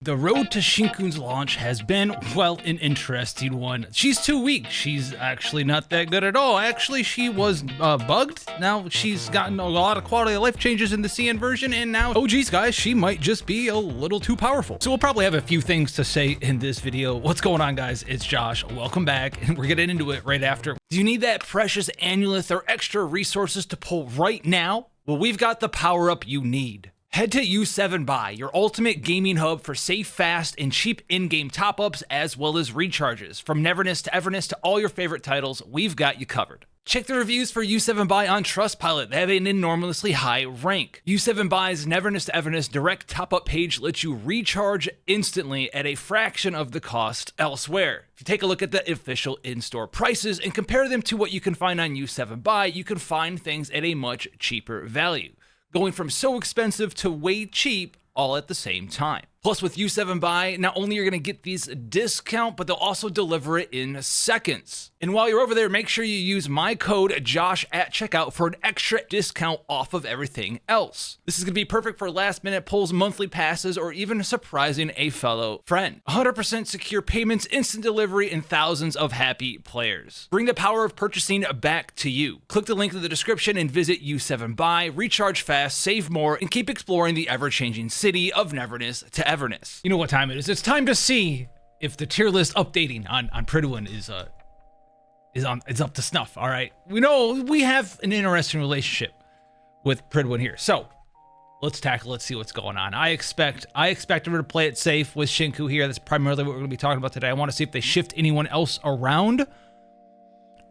The road to Shinku's launch has been, well, an interesting one. She's too weak. She's actually not that good at all. Actually, she was bugged. Now she's gotten a lot of quality of life changes in the CN version, and now, oh geez, guys, she might just be a little too powerful. So we'll probably have a few things to say in this video. What's going on, guys? It's Josh. Welcome back, and we're getting into it right after. Do you need that precious amulet or extra resources to pull right now? Well, we've got the power-up you need. Head to U7 Buy, your ultimate gaming hub for safe, fast, and cheap in-game top-ups as well as recharges. From Neverness to Everness to all your favorite titles, we've got you covered. Check the reviews for U7 Buy on Trustpilot. They have an enormously high rank. U7 Buy's Neverness to Everness direct top-up page lets you recharge instantly at a fraction of the cost elsewhere. If you take a look at the official in-store prices and compare them to what you can find on U7 Buy, you can find things at a much cheaper value, going from so expensive to way cheap all at the same time. Plus, with U7 Buy, not only are you going to get these discount, but they'll also deliver it in seconds. And while you're over there, make sure you use my code JOSH at checkout for an extra discount off of everything else. This is going to be perfect for last minute pulls, monthly passes, or even surprising a fellow friend. 100% secure payments, instant delivery, and thousands of happy players. Bring the power of purchasing back to you. Click the link in the description and visit U7 Buy, recharge fast, save more, and keep exploring the ever-changing city of Neverness to Everness. You know what time it is. It's time to see if the tier list updating on Prydwen is up to snuff. All right, we know we have an interesting relationship with Prydwen here, so let's tackle. Let's see what's going on. I expect her to play it safe with Shinku here. That's primarily what we're going to be talking about today. I want to see if they shift anyone else around.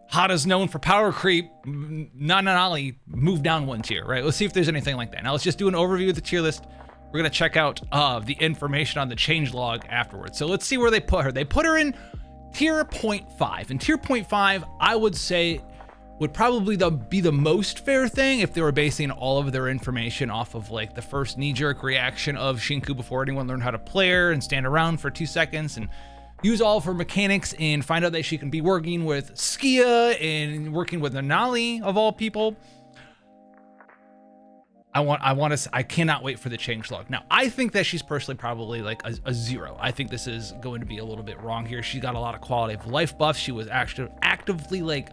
Hada's known for power creep. Nanali moved down one tier, right? Let's see if there's anything like that. Now let's just do an overview of the tier list. We're going to check out the information on the changelog afterwards. So let's see where they put her. They put her in tier 0.5. And tier 0.5, I would say, would probably be the most fair thing if they were basing all of their information off of like the first knee-jerk reaction of Shinku before anyone learned how to play her and stand around for 2 seconds and use all of her mechanics and find out that she can be working with Skia and working with Nanali of all people. I cannot wait for the changelog. Now, I think that she's personally probably like a 0. I think this is going to be a little bit wrong here. She got a lot of quality of life buffs. She was actually actively like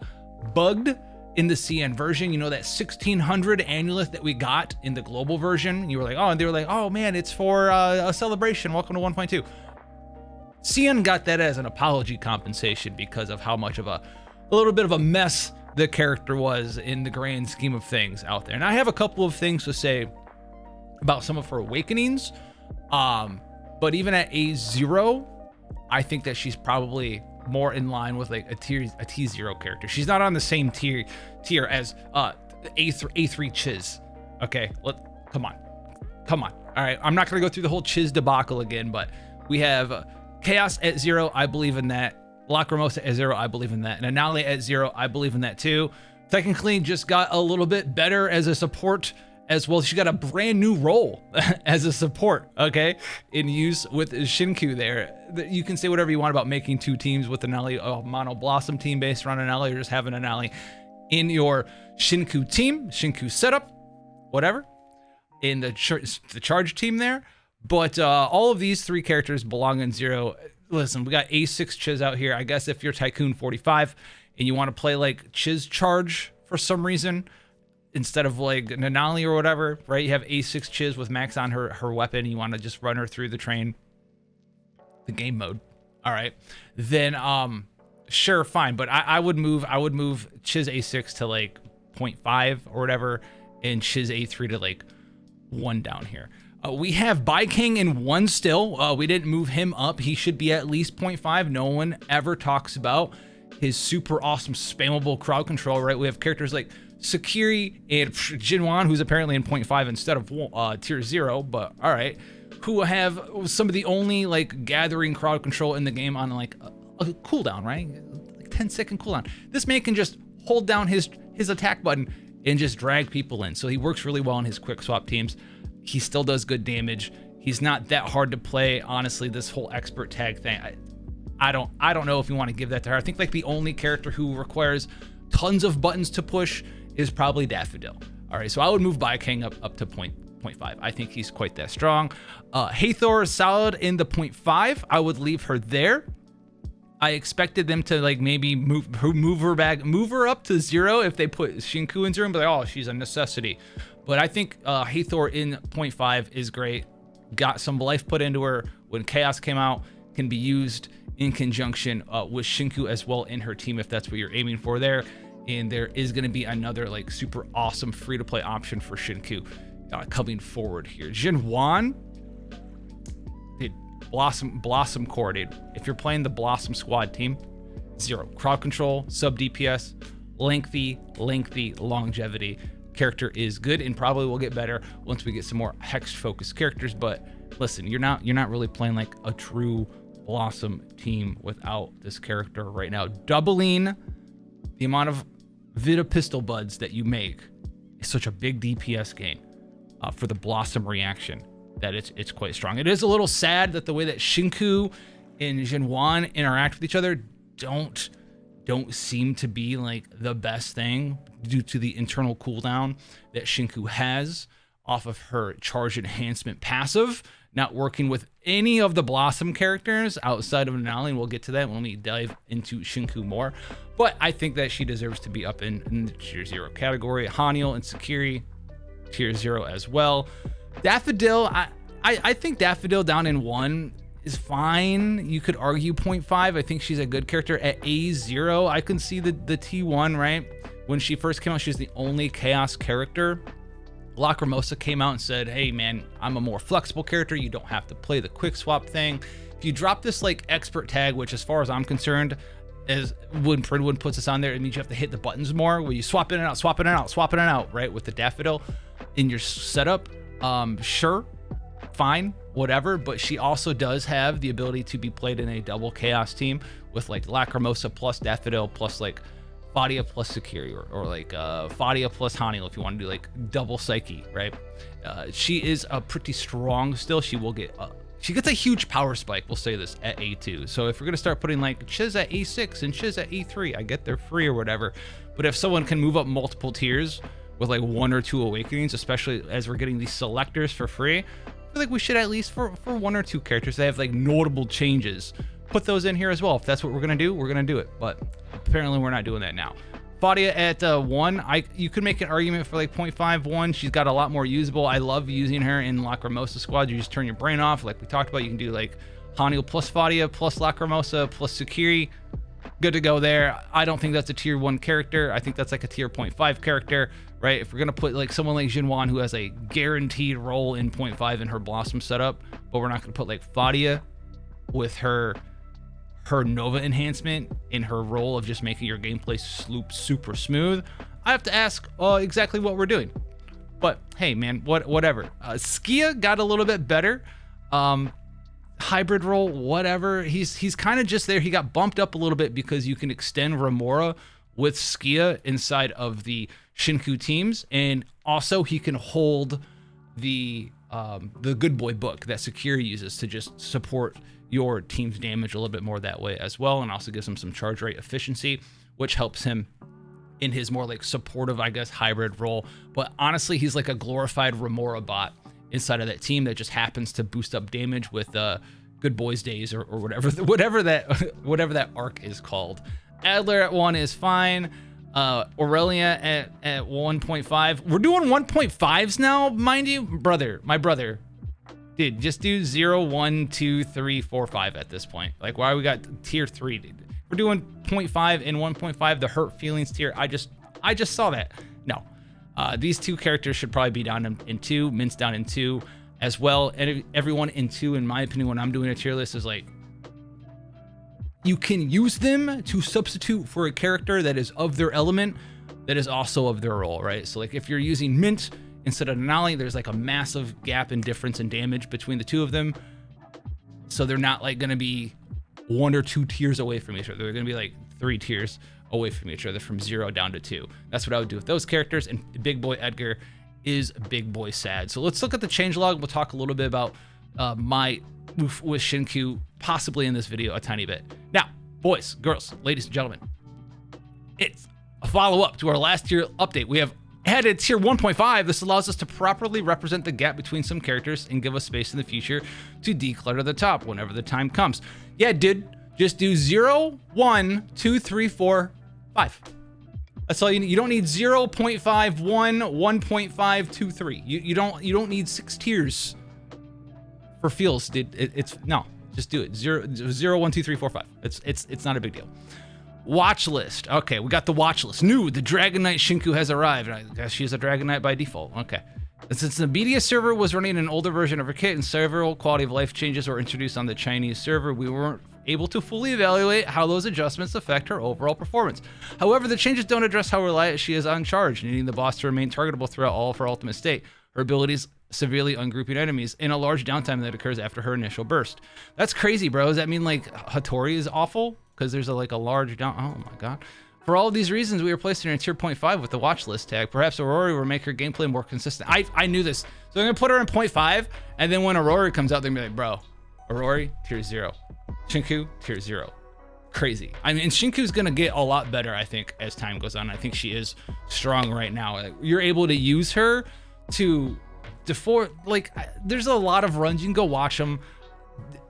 bugged in the CN version. You know, that 1600 amulet that we got in the global version. You were like, oh, and they were like, oh man, it's for a celebration. Welcome to 1.2. CN got that as an apology compensation because of how much of a little bit of a mess the character was in the grand scheme of things out there. And I have a couple of things to say about some of her awakenings, but even at a 0, I think that she's probably more in line with like a T0 character. She's not on the same tier as A3 Chiz. Okay, come on. All right, I'm not gonna go through the whole Chiz debacle again, but we have Chaos at 0. I believe in that. Lacrimosa at 0, I believe in that. And Anali at 0, I believe in that too. Technically just got a little bit better as a support as well. She got a brand new role as a support, okay, in use with Shinku there. You can say whatever you want about making 2 teams with Anali, a mono blossom team based around Anali, or just having Anali in your Shinku team, Shinku setup, whatever, in the charge team there. But all of these 3 characters belong in 0. Listen, we got A6 Chiz out here. I guess if you're Tycoon 45 and you want to play like Chiz charge for some reason instead of like Nanali or whatever, right? You have A6 Chiz with max on her weapon. You want to just run her through the train, the game mode. All right, then sure, fine. But I would move Chiz A6 to like 0.5 or whatever, and Chiz A3 to like 1 down here. We have King in 1 still. We didn't move him up. He should be at least 0.5. No one ever talks about his super awesome spammable crowd control, right? We have characters like Sakiri and Jinwan, who's apparently in 0.5 instead of tier 0, but all right, who have some of the only like gathering crowd control in the game on like a cooldown, right? Like 10-second cooldown. This man can just hold down his attack button and just drag people in. So he works really well in his quick swap teams. He still does good damage. He's not that hard to play. Honestly, this whole expert tag thing, I don't know if you want to give that to her. I think like the only character who requires tons of buttons to push is probably Daffodil. All right, so I would move King up to 0.5. 0.5. I think he's quite that strong. Hathor is solid in the 0.5. I would leave her there. I expected them to like maybe move her up to 0 if they put Shinku in 0 and be like, oh, she's a necessity. But I think Hathor in 0.5 is great. Got some life put into her when Chaos came out, can be used in conjunction with Shinku as well in her team if that's what you're aiming for there. And there is going to be another like super awesome free-to-play option for Shinku coming forward here. Jinwan, dude, Blossom core, dude. If you're playing the Blossom squad team, 0 crowd control, sub DPS, lengthy longevity. Character is good and probably will get better once we get some more hex focused characters. But listen, you're not really playing like a true Blossom team without this character right now. Doubling the amount of Vita pistol buds that you make is such a big DPS gain for the Blossom reaction that it's quite strong. It is a little sad that the way that Shinku and Jinwan interact with each other don't seem to be like the best thing due to the internal cooldown that Shinku has off of her charge enhancement passive, not working with any of the Blossom characters outside of Nanali, and we'll get to that when we dive into Shinku more. But I think that she deserves to be up in the tier 0 category. Haniel and Sakiri, tier 0 as well. Daffodil, I think Daffodil down in 1 is fine. You could argue 0.5. I think she's a good character at A0. I can see the T1, right? When she first came out, she was the only Chaos character. Lacrimosa came out and said, hey man, I'm a more flexible character. You don't have to play the quick swap thing. If you drop this like expert tag, which as far as I'm concerned, is when Prydwen puts us on there, it means you have to hit the buttons more, where you swap in and out, right? With the Daffodil in your setup. Sure, fine, whatever, but she also does have the ability to be played in a double Chaos team with like Lacrimosa plus Daffodil plus like Fadia plus Sakiri, or like Fadia plus Haniel if you want to do like double Psyche, right? She is pretty strong still. She will get she gets a huge power spike, we'll say this, at A2. So if we're gonna start putting like Chiz at A6 and Chiz at A3, I get they're free or whatever, but if someone can move up multiple tiers with like 1 or 2 awakenings, especially as we're getting these selectors for free, I feel like we should at least for 1 or 2 characters that have like notable changes, put those in here as well. If that's what we're gonna do, we're gonna do it. But apparently we're not doing that now. Fadia at 1, you could make an argument for like 0.51. She's got a lot more usable. I love using her in Lacrimosa squad. You just turn your brain off, like we talked about. You can do like Haniel plus Fadia plus Lacrimosa plus Sakiri. Good to go there. I don't think that's a tier 1 character. I think that's like a tier 0.5 character, right? If we're gonna put like someone like Jinwan who has a guaranteed role in 0.5 in her Blossom setup, but we're not gonna put like Fadia with her Nova enhancement in her role of just making your gameplay super smooth, I have to ask exactly what we're doing. But hey man, whatever. Skia got a little bit better. Hybrid role, whatever. He's kind of just there. He got bumped up a little bit because you can extend Remora with Skia inside of the Shinku teams, and also he can hold the good boy book that Sakiri uses to just support your team's damage a little bit more that way as well, and also gives him some charge rate efficiency, which helps him in his more like supportive, I guess, hybrid role. But honestly, he's like a glorified Remora bot inside of that team that just happens to boost up damage with Good Boys Days or whatever that arc is called. Adler at 1 is fine. Aurelia at 1.5. We're doing 1.5s now, mind you, my brother. Dude, just do 0, 1, 2, 3, 4, 5 at this point. Like, why we got tier 3, dude? We're doing 0.5 and 1.5, the hurt feelings tier. I just saw that. No. These 2 characters should probably be down in 2, Mint's down in 2 as well. And everyone in 2, in my opinion, when I'm doing a tier list, is like, you can use them to substitute for a character that is of their element, that is also of their role, right? So like if you're using Mint instead of Nanali, there's like a massive gap in difference in damage between the 2 of them. So they're not like gonna be 1 or 2 tiers away from each other. They're gonna be like 3 tiers away from each other, from 0 down to 2. That's what I would do with those characters. And Big Boy Edgar is Big Boy Sad. So let's look at the changelog. We'll talk a little bit about my move with Shinku, possibly in this video a tiny bit. Now, boys, girls, ladies and gentlemen, it's a follow-up to our last tier update. We have Added tier 1.5, this allows us to properly represent the gap between some characters and give us space in the future to declutter the top whenever the time comes. Yeah, dude, just do 0, 1, 2, 3, 4, 5. That's all you need. You don't need 0.5, 1, 1.5, 2, 3. You don't need 6 tiers for feels, dude. No, just do it. 0, 1, 2, 3, 4, 5. It's not a big deal. Watch list. Okay, we got the watch list. New, the Dragon Knight Shinku has arrived. I guess she's a Dragon Knight by default. Okay. Since the media server was running an older version of her kit and several quality of life changes were introduced on the Chinese server, we weren't able to fully evaluate how those adjustments affect her overall performance. However, the changes don't address how reliant she is on charge, needing the boss to remain targetable throughout all of her ultimate state, her abilities severely ungrouping enemies, and a large downtime that occurs after her initial burst. That's crazy, bro. Does that mean like Hattori is awful? Because there's a large down. Oh my god. For all of these reasons, we replaced her in tier 0.5 with the watch list tag. Perhaps Aurora will make her gameplay more consistent. I knew this. So I'm gonna put her in 0.5, and then when Aurora comes out, they're gonna be like, bro, Aurora, tier 0. Shinku, tier 0. Crazy. I mean, Shinku's gonna get a lot better, I think, as time goes on. I think she is strong right now. You're able to use her to there's a lot of runs. You can go watch them.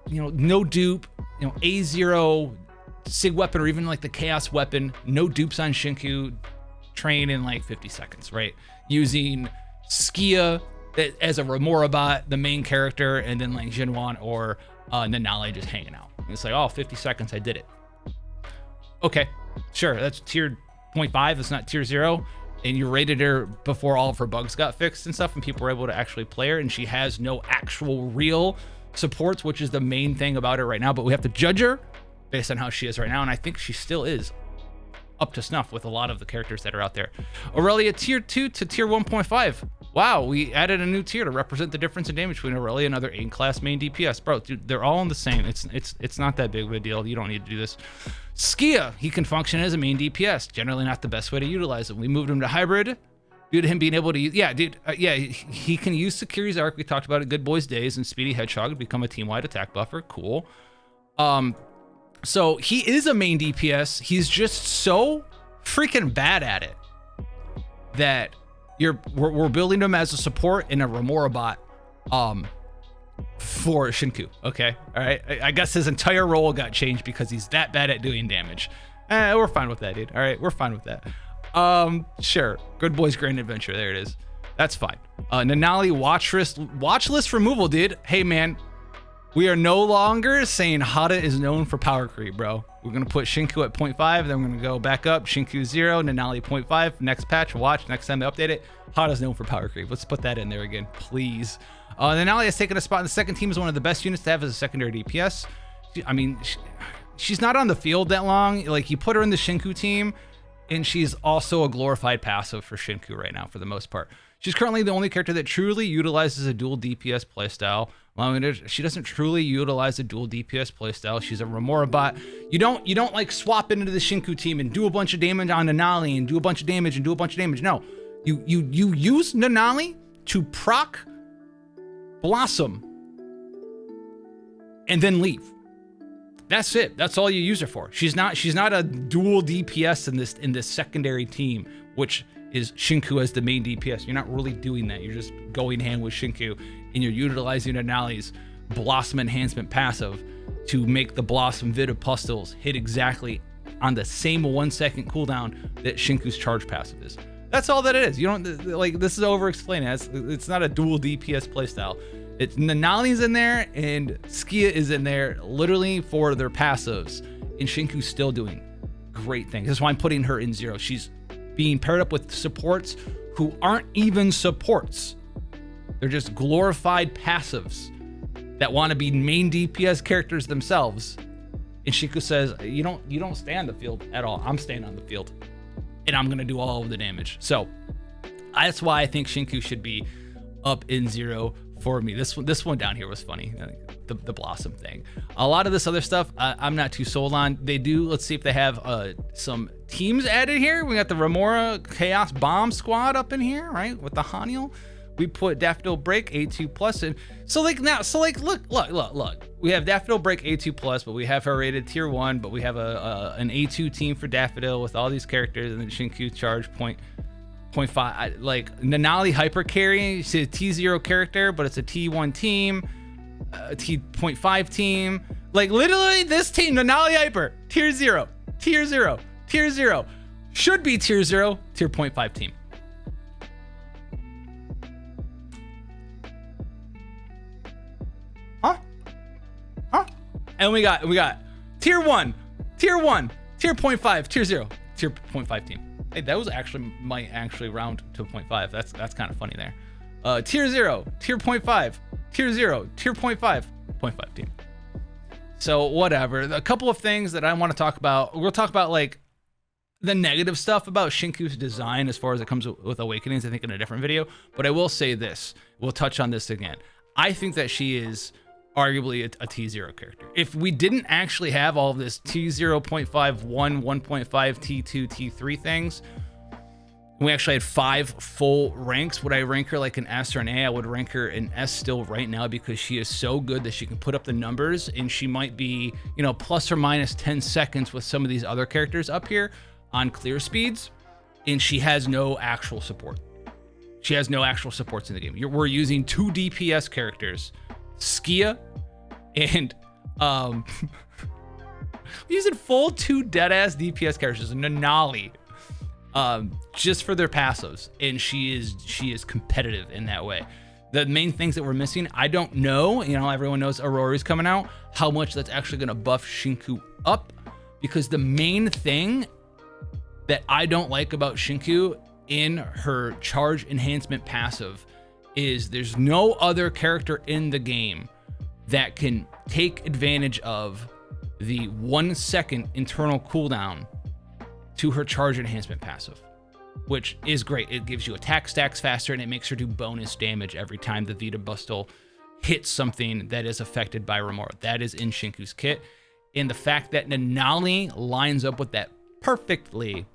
You know, no dupe, you know, A0, Sig weapon, or even like the chaos weapon, no dupes on Shinku, train in like 50 seconds, right? Using Skia as a Remora bot, the main character, and then like Jinwan or Nanali just hanging out. And it's like, oh, 50 seconds, I did it. Okay, sure, that's tier 0.5, it's not tier 0, and you rated her before all of her bugs got fixed and stuff, and people were able to actually play her, and she has no actual real supports, which is the main thing about her right now, but we have to judge her based on how she is right now, and I think she still is up to snuff with a lot of the characters that are out there. Aurelia tier 2 to tier 1.5. Wow, we added a new tier to represent the difference in damage between Aurelia and other A-class main DPS. Bro, dude, they're all in the same. It's not that big of a deal. You don't need to do this. Skia, he can function as a main DPS. Generally not the best way to utilize him. We moved him to hybrid due to him being able to use, he can use Sakiri's Arc. We talked about it, Good Boys Days, and Speedy Hedgehog to become a team-wide attack buffer. Cool. So he is a main DPS. He's just so freaking bad at it that we're building him as a support in a Remora bot for Shinku. Okay, all right. I guess his entire role got changed because he's that bad at doing damage. We're fine with that, dude. All right, we're fine with that. Sure. Good Boys Grand Adventure. There it is. That's fine. Nanali watch list removal, dude. Hey man. We are no longer saying Hada is known for power creep, bro. We're going to put Shinku at 0.5, then we're going to go back up. Shinku 0, Nanali 0.5. Next patch, watch. Next time they update it, Hada's known for power creep. Let's put that in there again, please. Nanali has taken a spot in the second team as one of the best units to have as a secondary DPS. I mean, she's not on the field that long. Like, you put her in the Shinku team, and she's also a glorified passive for Shinku right now, for the most part. She's currently the only character that truly utilizes a dual DPS playstyle. She doesn't truly utilize a dual DPS playstyle. She's a Remora bot. You don't like swap into the Shinku team and do a bunch of damage on Nanali and do a bunch of damage and do a bunch of damage. No, you use Nanali to proc Blossom and then leave. That's it. That's all you use her for. She's not a dual DPS in this secondary team, which is Shinku as the main DPS. You're not really doing that. You're just going hand with Shinku, and you're utilizing Nanali's Blossom Enhancement passive to make the Blossom Vid of Pustules hit exactly on the same 1 second cooldown that Shinku's charge passive is. That's all that it is. You don't, like, this is over explaining. It's not a dual DPS playstyle. It's Nanali's in there and Skia is in there literally for their passives, and Shinku's still doing great things. That's why I'm putting her in 0. She's being paired up with supports who aren't even supports. They're just glorified passives that want to be main DPS characters themselves. And Shinku says, you don't stay on the field at all. I'm staying on the field, and I'm gonna do all of the damage. So that's why I think Shinku should be up in 0 for me. This one down here was funny. The Blossom thing. A lot of this other stuff, I'm not too sold on. They do, let's see if they have some teams added here. We got the Remora Chaos Bomb Squad up in here, right? With the Haniel. We put Daffodil Break A2 plus in. So like look. We have Daffodil Break A2 plus, but we have her rated tier 1, but we have an A2 team for Daffodil with all these characters, and then Shinku charge 0.5, 0.5, like Nanali hyper carry. She's a T0 character, but it's a T1 team, a T.5 team. Like literally this team, Nanali hyper, tier 0, tier 0, tier 0, should be tier 0, tier 0.5 team. Huh? And we got tier 1, tier 1, tier 0.5, tier 0, tier 0.5 team. Hey, that was actually might actually round to 0.5. That's kind of funny there. Tier 0, tier 0.5, tier 0, tier 0.5, 0.5 team. So whatever. A couple of things that I want to talk about. We'll talk about like the negative stuff about Shinku's design as far as it comes with Awakenings, I think in a different video. But I will say this. We'll touch on this again. I think that she is arguably a T0 character. If we didn't actually have all of this T0.5, 1, 1.5, T2, T3 things, we actually had 5 full ranks. Would I rank her like an S or an A? I would rank her an S still right now because she is so good that she can put up the numbers, and she might be, you know, plus or minus 10 seconds with some of these other characters up here on clear speeds, and she has no actual support. She has no actual supports in the game. We're using 2 DPS characters, Skia and using full 2 deadass DPS characters, Nanali, just for their passives, and she is competitive in that way. The main things that we're missing, I don't know. You know, everyone knows Aurora's coming out. How much that's actually going to buff Shinku up, because the main thing that I don't like about Shinku in her charge enhancement passive is there's no other character in the game that can take advantage of the 1 second internal cooldown to her charge enhancement passive, which is great. It gives you attack stacks faster, and it makes her do bonus damage every time the Vita Bustle hits something that is affected by Remora. That is in Shinku's kit. And the fact that Nanali lines up with that perfectly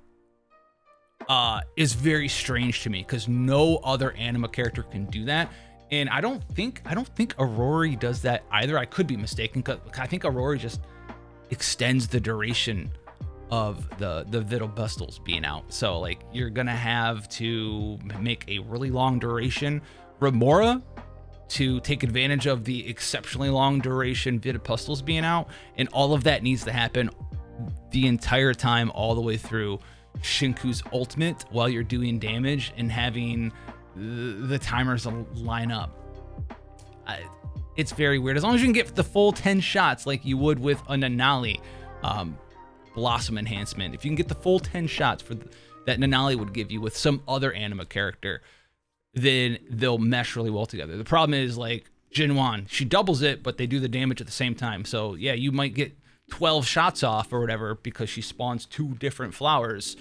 is very strange to me, because no other anima character can do that. And I don't think Aurora does that either. I could be mistaken, because I think Aurora just extends the duration of the Vita Bustles being out. So like you're gonna have to make a really long duration Remora to take advantage of the exceptionally long duration Vita Bustles being out, and all of that needs to happen the entire time, all the way through Shinku's ultimate, while you're doing damage and having the timers line up. It's very weird. As long as you can get the full 10 shots like you would with a Nanali Blossom enhancement, if you can get the full 10 shots that Nanali would give you with some other anima character, then they'll mesh really well together. The problem is like Jinwan, she doubles it, but they do the damage at the same time. So yeah, you might get 12 shots off or whatever because she spawns 2 different flowers,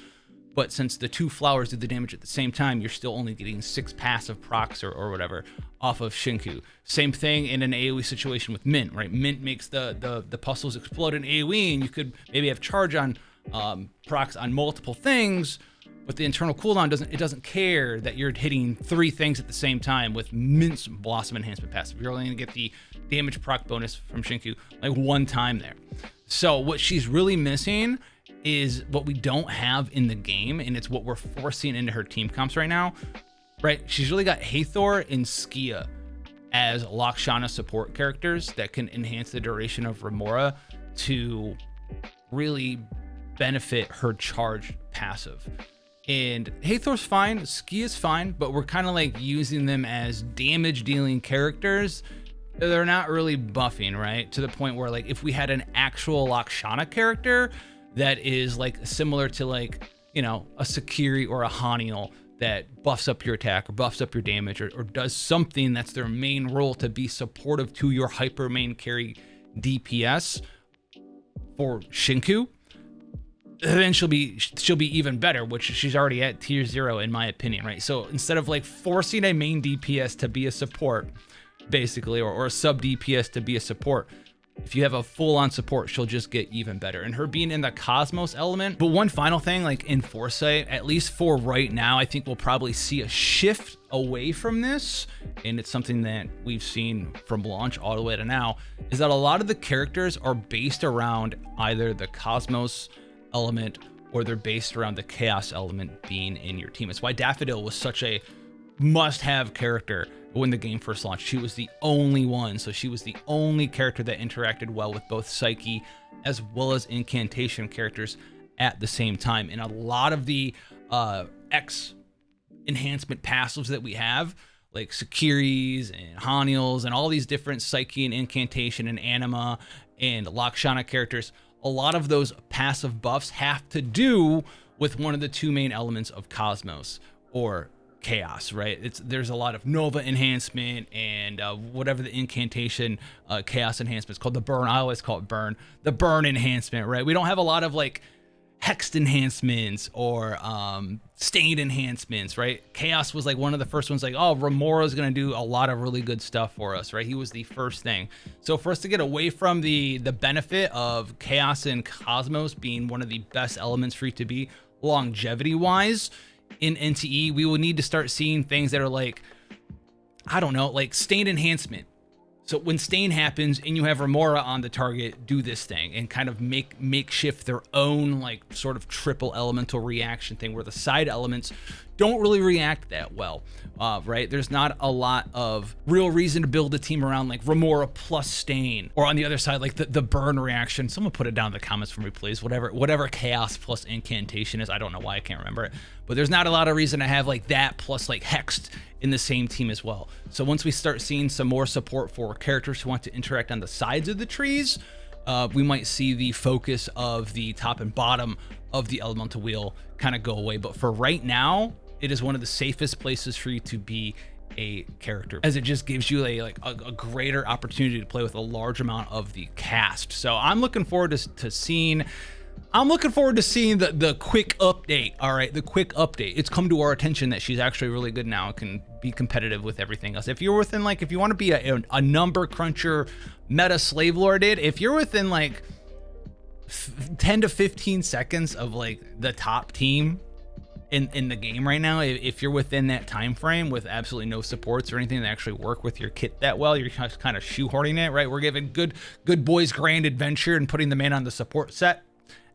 but since the 2 flowers do the damage at the same time, you're still only getting 6 passive procs or whatever off of Shinku. Same thing in an AoE situation with Mint, right? Mint makes the puzzles explode in AoE, and you could maybe have charge on procs on multiple things, but the internal cooldown doesn't care that you're hitting 3 things at the same time with Mint's Blossom enhancement passive. You're only gonna get the damage proc bonus from Shinku like 1 time there. So what she's really missing is what we don't have in the game, and it's what we're forcing into her team comps right now, right? She's really got Hathor and Skia as Lakshana support characters that can enhance the duration of Remora to really benefit her charge passive. And Hathor's fine, Skia's fine, but we're kind of like using them as damage dealing characters. They're not really buffing, right? To the point where like if we had an actual Lakshana character that is like similar to like, you know, a Sakiri or a Haniel that buffs up your attack or buffs up your damage or does something that's their main role to be supportive to your hyper main carry DPS for Shinku, then she'll be even better, which she's already at tier 0 in my opinion, right? So instead of like forcing a main DPS to be a support basically, or a sub DPS to be a support, if you have a full-on support, she'll just get even better. And her being in the Cosmos element. But one final thing, like in Foresight, at least for right now, I think we'll probably see a shift away from this. And it's something that we've seen from launch all the way to now, is that a lot of the characters are based around either the Cosmos element or they're based around the chaos element being in your team. It's why Daffodil was such a must-have character when the game first launched. She was the only one, so she was the only character that interacted well with both Psyche as well as incantation characters at the same time. And a lot of the X enhancement passives that we have, like Sakiris and Haniels and all these different Psyche and incantation and anima and Lakshana characters, a lot of those passive buffs have to do with one of the two main elements of Cosmos or chaos, right? There's a lot of Nova enhancement and whatever the incantation chaos enhancement is called, the burn. I always call it burn, the burn enhancement, right? We don't have a lot of like hexed enhancements or stained enhancements, right? Chaos was like one of the first ones, like, oh, Remora's gonna do a lot of really good stuff for us, right? He was the first thing. So for us to get away from the benefit of chaos and Cosmos being one of the best elements for you to be longevity wise in NTE, we will need to start seeing things that are like, I don't know, like stained enhancement. So when stain happens and you have Remora on the target, do this thing and kind of makeshift their own like sort of triple elemental reaction thing where the side elements don't really react that well, right? There's not a lot of real reason to build a team around like Remora plus stain, or on the other side, like the burn reaction. Someone put it down in the comments for me, please. Whatever chaos plus incantation is. I don't know why I can't remember it, but there's not a lot of reason to have like that plus like hexed in the same team as well. So once we start seeing some more support for characters who want to interact on the sides of the trees, we might see the focus of the top and bottom of the elemental wheel kind of go away. But for right now, it is one of the safest places for you to be a character, as it just gives you a greater opportunity to play with a large amount of the cast. So I'm looking forward to seeing the quick update. All right, the quick update. It's come to our attention that she's actually really good now and can be competitive with everything else. If you're within like, if you want to be a number cruncher meta slave lord, if you're within like 10 to 15 seconds of like the top team in the game right now, if you're within that time frame with absolutely no supports or anything that actually work with your kit that well, you're just kind of shoehorning it, right? We're giving good boys grand adventure and putting the man on the support set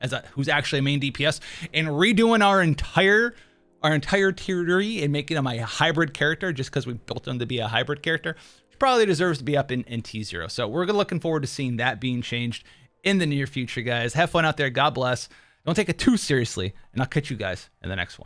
as who's actually a main DPS, and redoing our entire tier 3 and making him a hybrid character just because we built him to be a hybrid character. He probably deserves to be up in T0. So we're looking forward to seeing that being changed in the near future, guys. Have fun out there. God bless. Don't take it too seriously, and I'll catch you guys in the next one.